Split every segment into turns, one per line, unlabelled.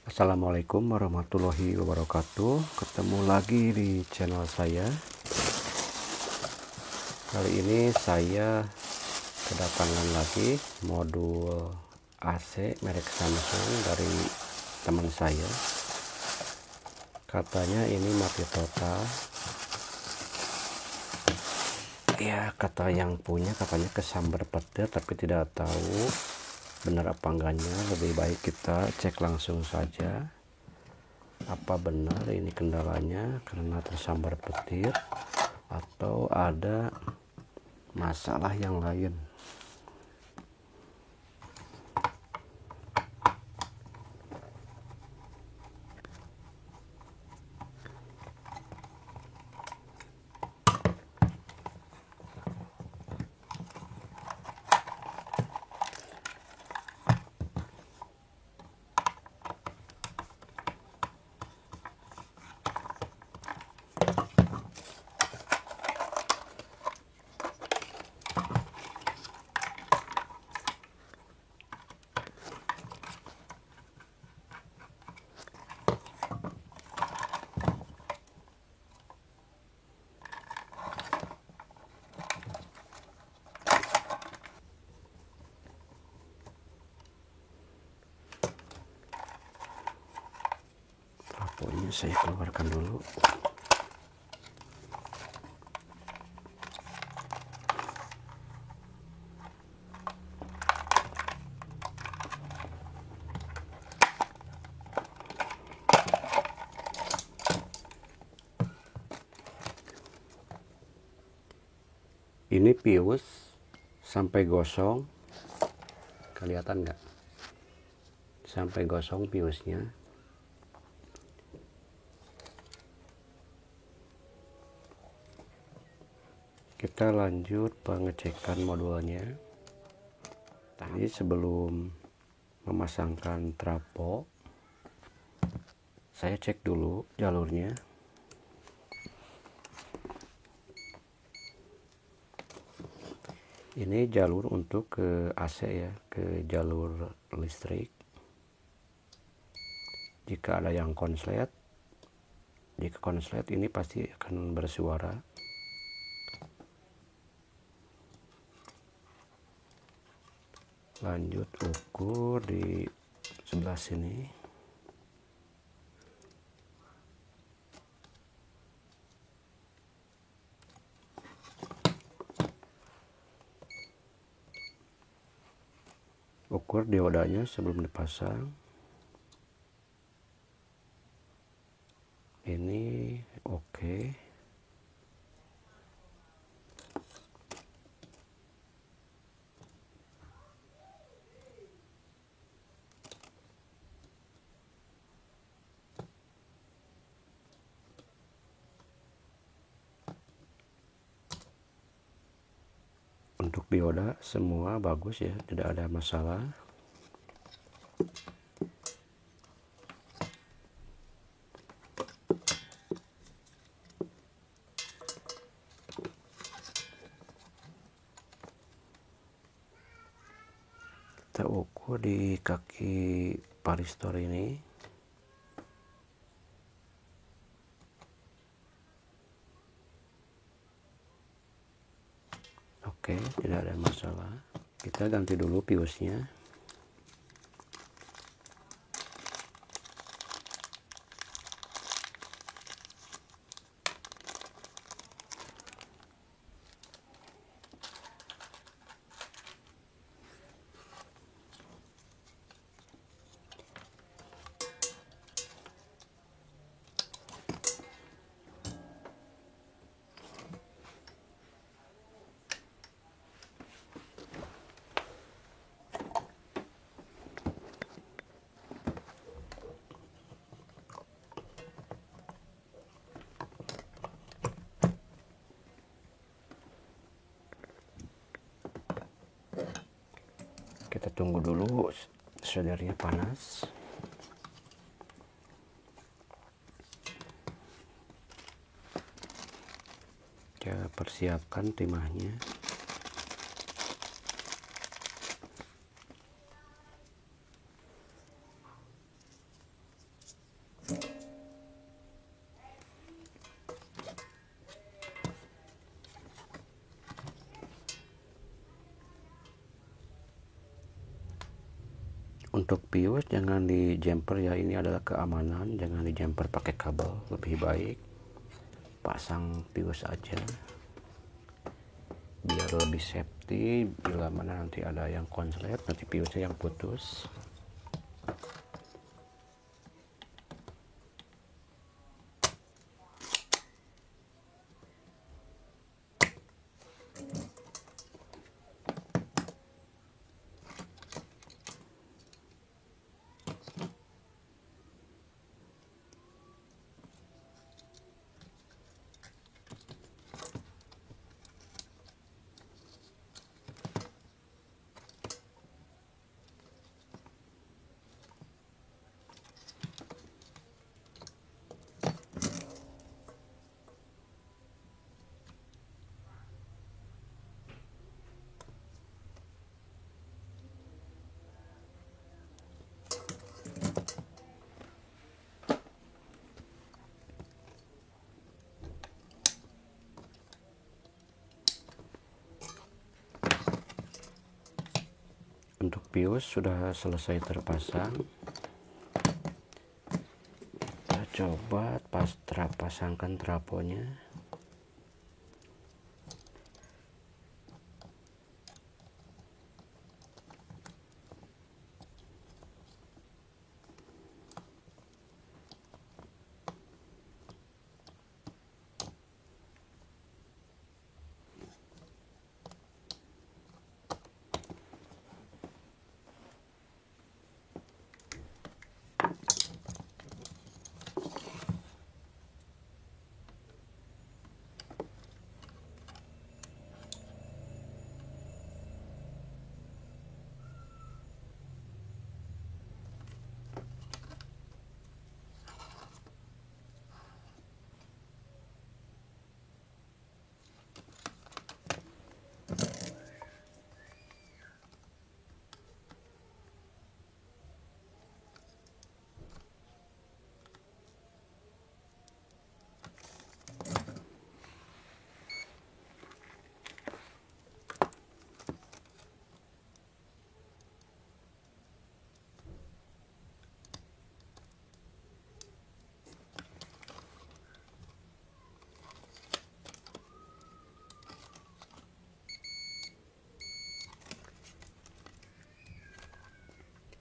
Assalamualaikum warahmatullahi wabarakatuh. Ketemu lagi di channel saya. Kali ini saya kedatangan lagi modul AC merek Samsung dari teman saya. Katanya ini mati total. Ya, kata yang punya katanya kesambar petir, tapi tidak tahu benar apa enggaknya. Lebih baik kita cek langsung saja apa benar ini kendalanya karena tersambar petir atau ada masalah yang lain. Pokoknya saya keluarkan dulu. Ini fuse sampai gosong, kelihatan nggak? Sampai gosong fuse-nya. Kita lanjut pengecekan modulnya. Tadi sebelum memasangkan trafo, saya cek dulu jalurnya. Ini jalur untuk ke AC ya, ke jalur listrik. Jika ada yang konslet, jika konslet ini pasti akan bersuara. Lanjut ukur di sebelah sini. Ukur diodanya sebelum dipasang. Ini oke. Untuk dioda semua bagus ya, tidak ada masalah. Kita ukur di kaki varistor ini. Oke, tidak ada masalah. Kita ganti dulu fuse-nya. Kita tunggu dulu soldernya panas. Kita persiapkan timahnya. Untuk pius jangan di jumper ya, ini adalah keamanan, jangan di jumper pakai kabel, lebih baik pasang pius aja biar lebih safety. Bila mana nanti ada yang konslet, nanti piusnya yang putus. Untuk pius sudah selesai terpasang. Kita coba pasangkan trafonya.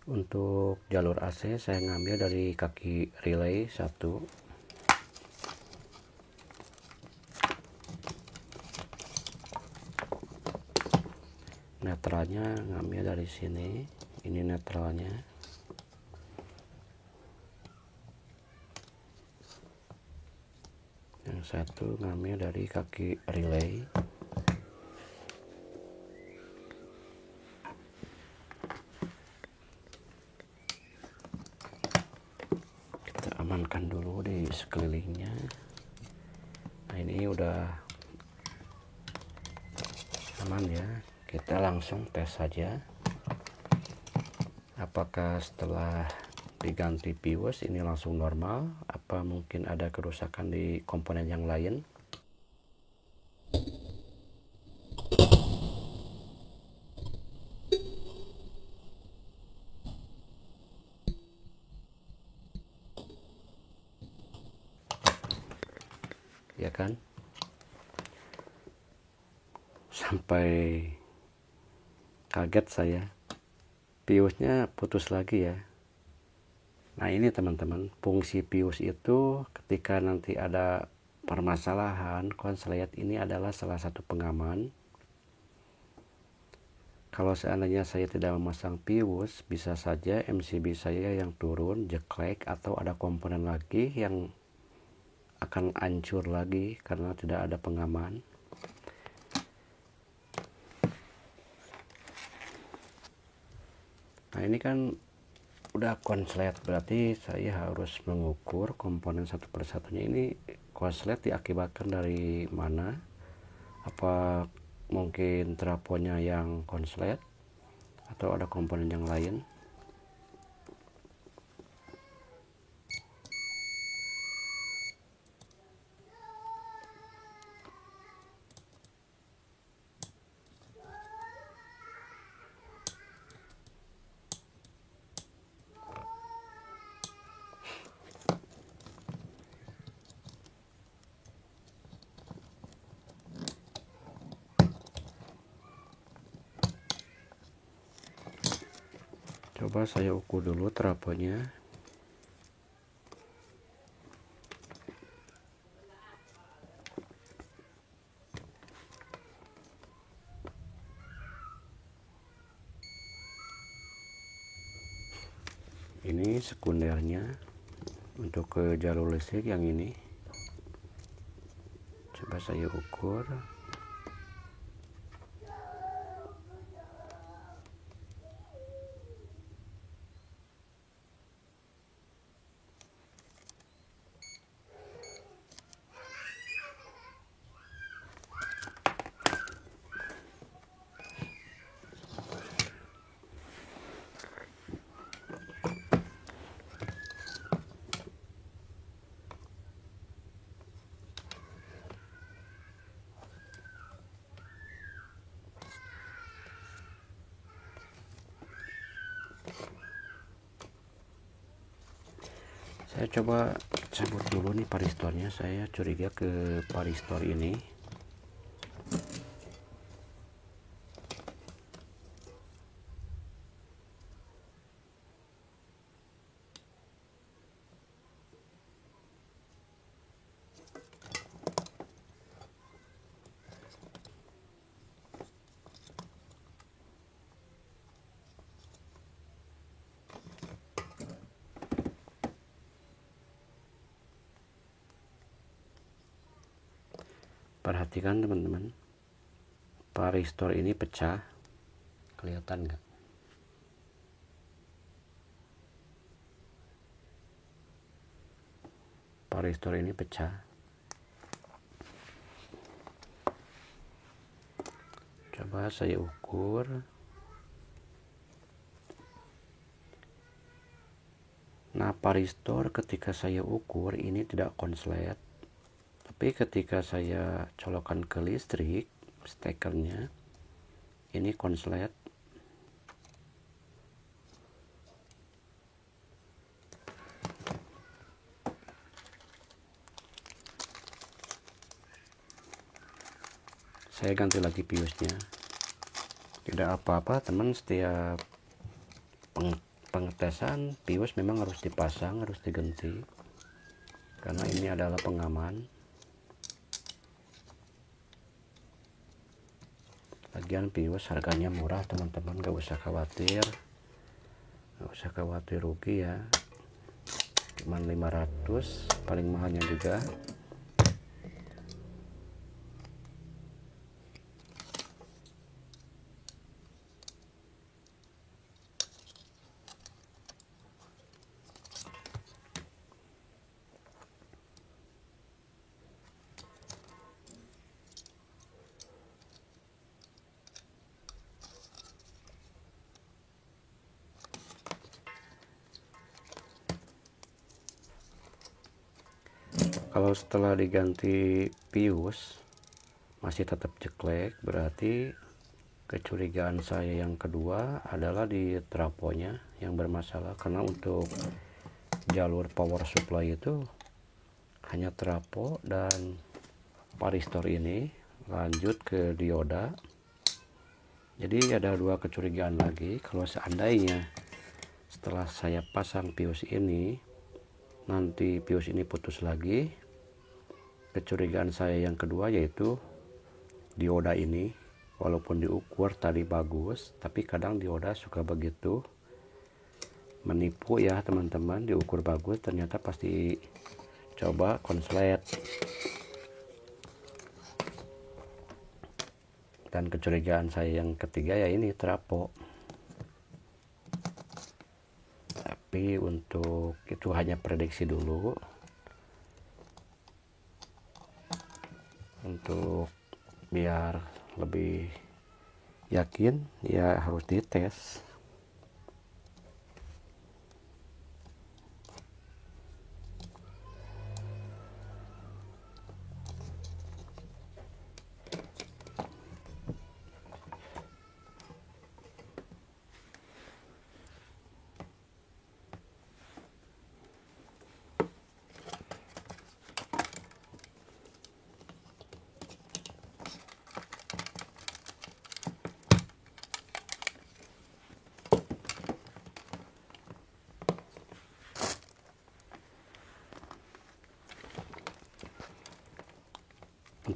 Untuk jalur AC saya ngambil dari kaki relay 1. Netralnya ngambil dari sini, ini netralnya. Yang satu ngambil dari kaki relay. Amankan dulu di sekelilingnya. Nah, ini udah aman ya, kita langsung tes saja apakah setelah diganti pius ini langsung normal, apa mungkin ada kerusakan di komponen yang lain. Ya kan, sampai kaget saya, piusnya putus lagi ya. Nah ini teman-teman, fungsi pius itu ketika nanti ada permasalahan konslet, ini adalah salah satu pengaman. Kalau seandainya saya tidak memasang pius, bisa saja MCB saya yang turun, jeklek, atau ada komponen lagi yang akan hancur lagi karena tidak ada pengaman. Nah ini kan udah konslet, berarti saya harus mengukur komponen satu persatunya. Ini konslet diakibatkan dari mana? Apa mungkin trafonya yang konslet atau ada komponen yang lain? Coba saya ukur dulu trafonya. Ini sekundernya untuk ke jalur listrik yang ini. Coba saya ukur. Saya coba cabut dulu nih varistornya. Saya curiga ke varistor ini. Perhatikan teman-teman, varistor ini pecah, kelihatan nggak? Varistor ini pecah. Coba saya ukur. Nah, varistor ketika saya ukur ini tidak konslet. Tapi ketika saya colokan ke listrik, stekernya ini konslet. Saya ganti lagi piusnya. Tidak apa-apa teman, setiap pengetesan pius memang harus dipasang, harus diganti. Karena ini adalah pengaman. Lagian pius harganya murah teman-teman, gak usah khawatir rugi ya. Cuman 500, paling mahalnya juga. Kalau setelah diganti pius masih tetap jeklek, berarti kecurigaan saya yang kedua adalah di trafonya yang bermasalah. Karena untuk jalur power supply itu hanya trafo dan varistor ini lanjut ke dioda. Jadi ada dua kecurigaan lagi. Kalau seandainya setelah saya pasang pius ini nanti pius ini putus lagi, kecurigaan saya yang kedua yaitu dioda ini. Walaupun diukur tadi bagus, tapi kadang dioda suka begitu menipu ya teman-teman. Diukur bagus ternyata pasti coba konslet. Dan kecurigaan saya yang ketiga ya ini trafo. Tapi untuk itu hanya prediksi dulu. Untuk biar lebih yakin ya harus dites.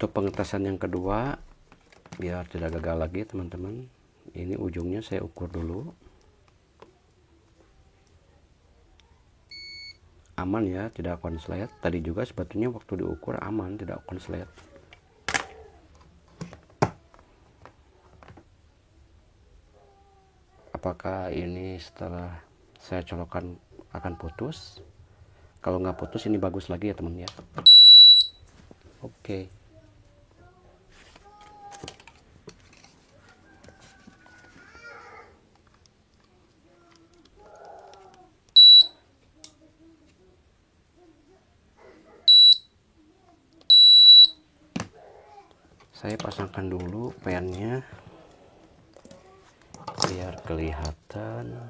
Untuk pengetesan yang kedua, biar tidak gagal lagi teman-teman, ini ujungnya saya ukur dulu. Aman ya, tidak konslet. Tadi juga sebetulnya waktu diukur aman, tidak konslet. Apakah ini setelah saya colokkan akan putus? Kalau nggak putus ini bagus lagi ya teman ya. Oke. Saya pasangkan dulu pennya biar kelihatan.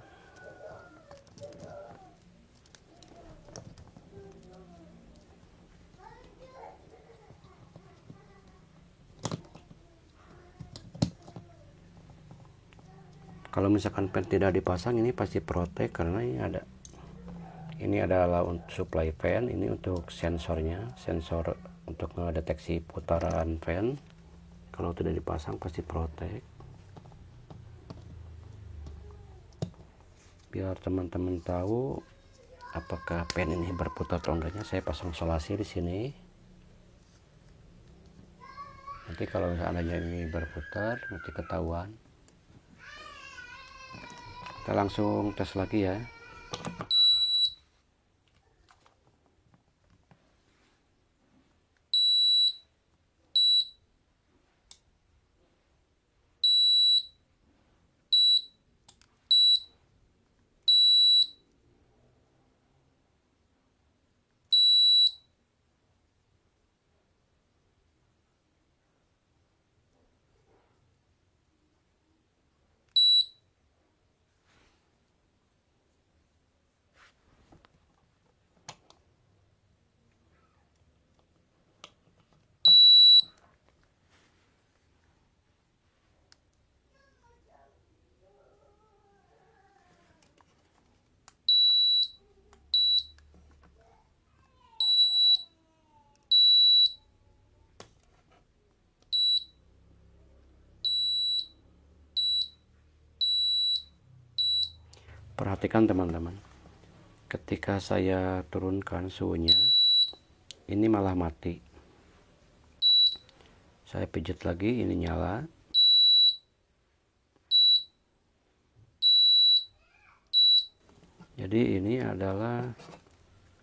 Kalau misalkan pen tidak dipasang ini pasti protek, karena ini adalah untuk supply fan, ini untuk sensornya, sensor untuk mendeteksi putaran fan. Kalau tidak dipasang pasti protek. Biar teman-teman tahu apakah pen ini berputar atau enggaknya, saya pasang solasi di sini. Nanti kalau seandainya ini berputar nanti ketahuan. Kita langsung tes lagi ya. Perhatikan teman-teman, ketika saya turunkan suhunya, ini malah mati. Saya pijit lagi, ini nyala. Jadi ini adalah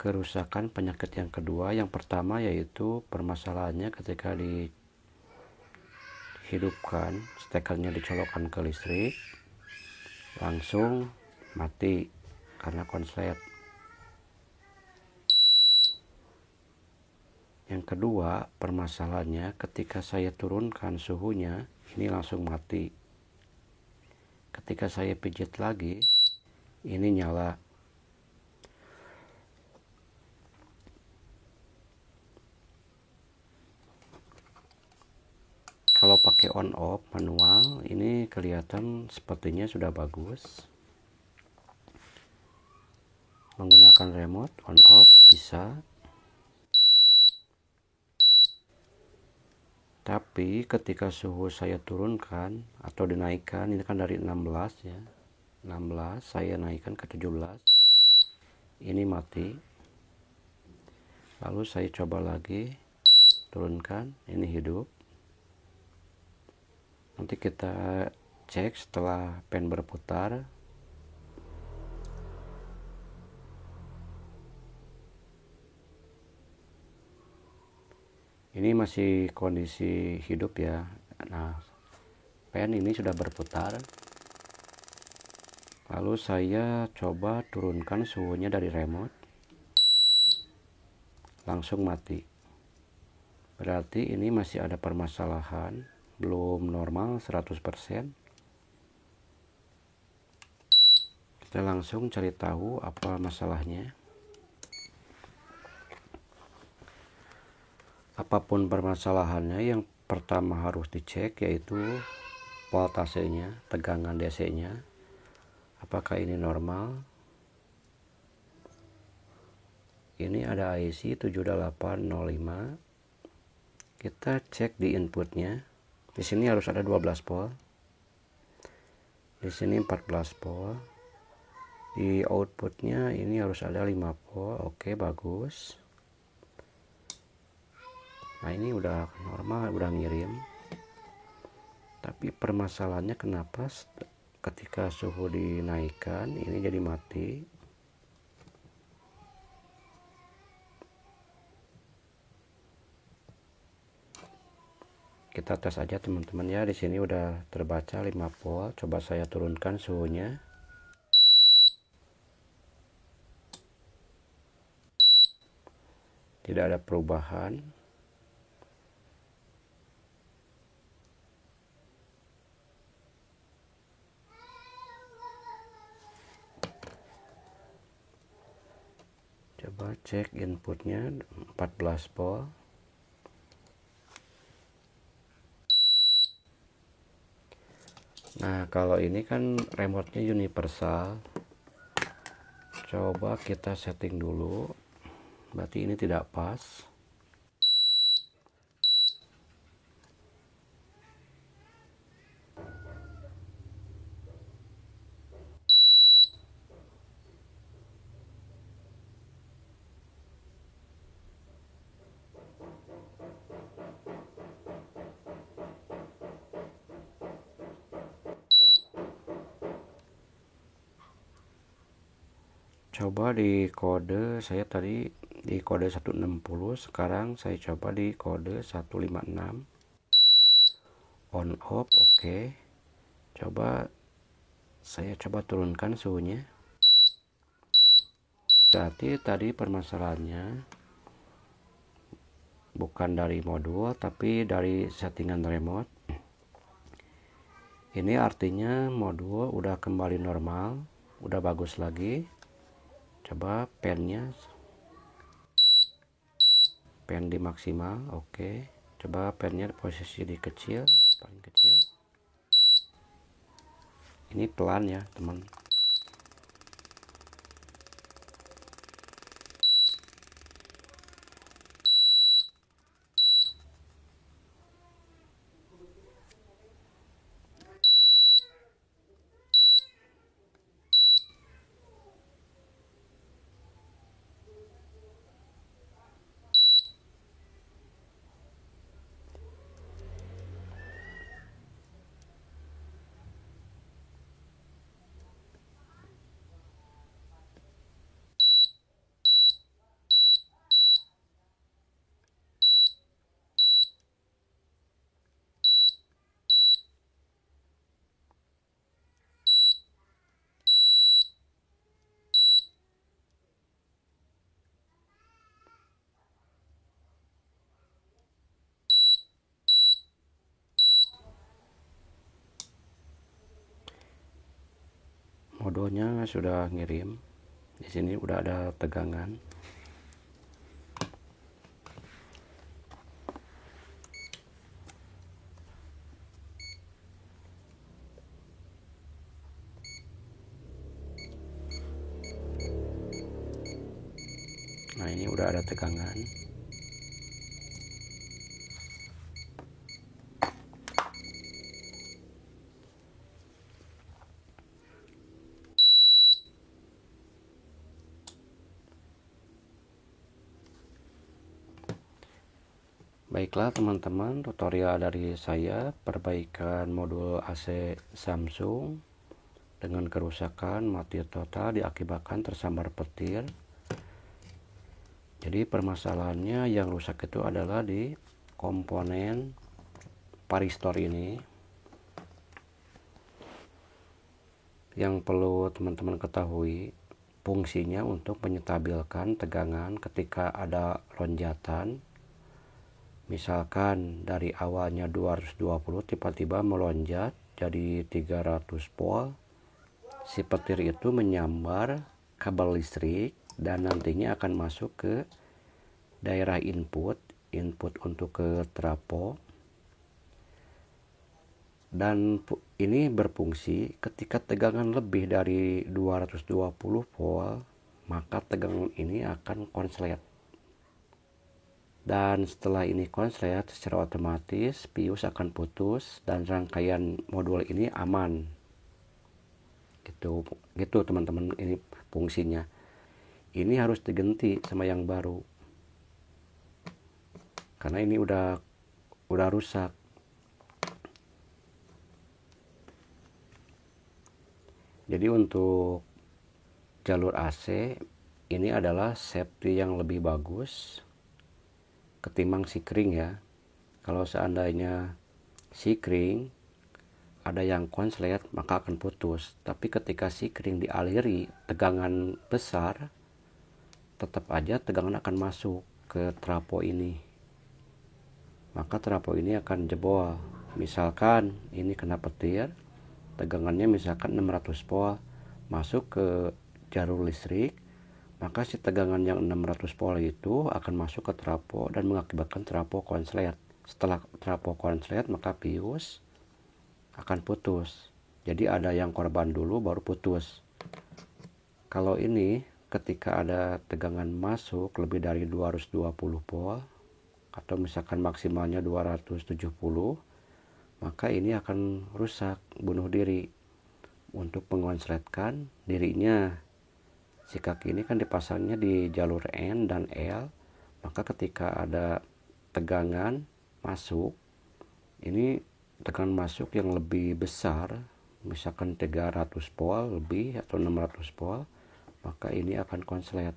kerusakan penyakit yang kedua. Yang pertama yaitu permasalahannya ketika dihidupkan, stekernya dicolokkan ke listrik, langsung mati karena konslet. Yang kedua, permasalahannya ketika saya turunkan suhunya, ini langsung mati. Ketika saya pijit lagi, ini nyala. Kalau pakai on off manual, ini kelihatan sepertinya sudah bagus. Menggunakan remote on off bisa. Tapi ketika suhu saya turunkan atau dinaikkan, ini kan dari 16 ya. 16 saya naikkan ke 17. Ini mati. Lalu saya coba lagi turunkan, ini hidup. Nanti kita cek setelah pen berputar. Ini masih kondisi hidup ya. Nah, pen ini sudah berputar. Lalu saya coba turunkan suhunya dari remote. Langsung mati. Berarti ini masih ada permasalahan, belum normal 100%. Kita langsung cari tahu apa masalahnya. Apapun permasalahannya, yang pertama harus dicek yaitu voltasenya, tegangan DC-nya. Apakah ini normal? Ini ada IC 7805. Kita cek di inputnya. Di sini harus ada 12 volt. Di sini 14 volt. Di outputnya ini harus ada 5 volt. Oke, bagus. Nah, ini udah normal, udah ngirim. Tapi permasalahannya kenapa ketika suhu dinaikkan ini jadi mati. Kita tes aja teman-teman ya. Di sini udah terbaca 5 volt. Coba saya turunkan suhunya. Tidak ada perubahan. Coba cek inputnya 14 volt. Nah, kalau ini kan remote-nya universal. Coba kita setting dulu. Berarti ini tidak pas. Coba di kode, saya tadi di kode 160, sekarang saya coba di kode 156. On off, oke. Coba saya turunkan suhunya. Berarti tadi permasalahannya bukan dari modul tapi dari settingan remote. Ini artinya modul udah kembali normal, udah bagus lagi. Coba pen di maksimal, oke. Coba pennya posisi di kecil, paling kecil. Ini pelan ya teman. Modulnya sudah ngirim. Di sini udah ada tegangan. Nah, ini udah ada tegangan. Baiklah teman-teman, tutorial dari saya perbaikan modul AC Samsung dengan kerusakan mati total diakibatkan tersambar petir. Jadi permasalahannya yang rusak itu adalah di komponen varistor ini. Yang perlu teman-teman ketahui, fungsinya untuk menyetabilkan tegangan ketika ada lonjatan. Misalkan dari awalnya 220 tiba-tiba melonjat jadi 300 volt. Si petir itu menyambar kabel listrik dan nantinya akan masuk ke daerah input untuk ke trafo. Dan ini berfungsi ketika tegangan lebih dari 220 volt, maka tegangan ini akan konslet. Dan setelah ini konslet, secara otomatis pius akan putus dan rangkaian modul ini aman. Gitu teman-teman, ini fungsinya. Ini harus diganti sama yang baru. Karena ini udah rusak. Jadi untuk jalur AC ini adalah safety yang lebih bagus ketimbang sikring ya. Kalau seandainya sikring ada yang konslet maka akan putus, tapi ketika sikring dialiri tegangan besar tetap aja tegangan akan masuk ke trafo ini, maka trafo ini akan jebol. Misalkan ini kena petir, tegangannya misalkan 600 volt masuk ke jalur listrik, maka si tegangan yang 600 volt itu akan masuk ke trafo dan mengakibatkan trafo konslet. Setelah trafo konslet maka pius akan putus. Jadi ada yang korban dulu baru putus. Kalau ini ketika ada tegangan masuk lebih dari 220 volt atau misalkan maksimalnya 270, maka ini akan rusak, bunuh diri. Untuk mengonsletkan dirinya, si kaki ini kan dipasangnya di jalur N dan L, maka ketika ada tegangan masuk, ini tegangan masuk yang lebih besar, misalkan 300 volt lebih atau 600 volt, maka ini akan konslet.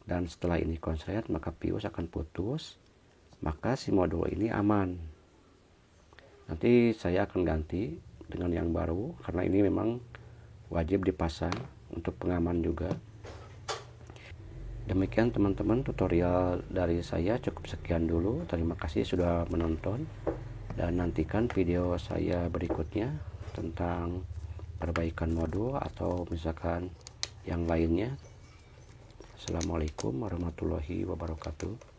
Dan setelah ini konslet maka pius akan putus, maka si modul ini aman. Nanti saya akan ganti dengan yang baru karena ini memang wajib dipasang untuk pengaman juga. Demikian teman-teman, tutorial dari saya cukup sekian dulu. Terima kasih sudah menonton dan nantikan video saya berikutnya tentang perbaikan modul atau misalkan yang lainnya. Assalamualaikum warahmatullahi wabarakatuh.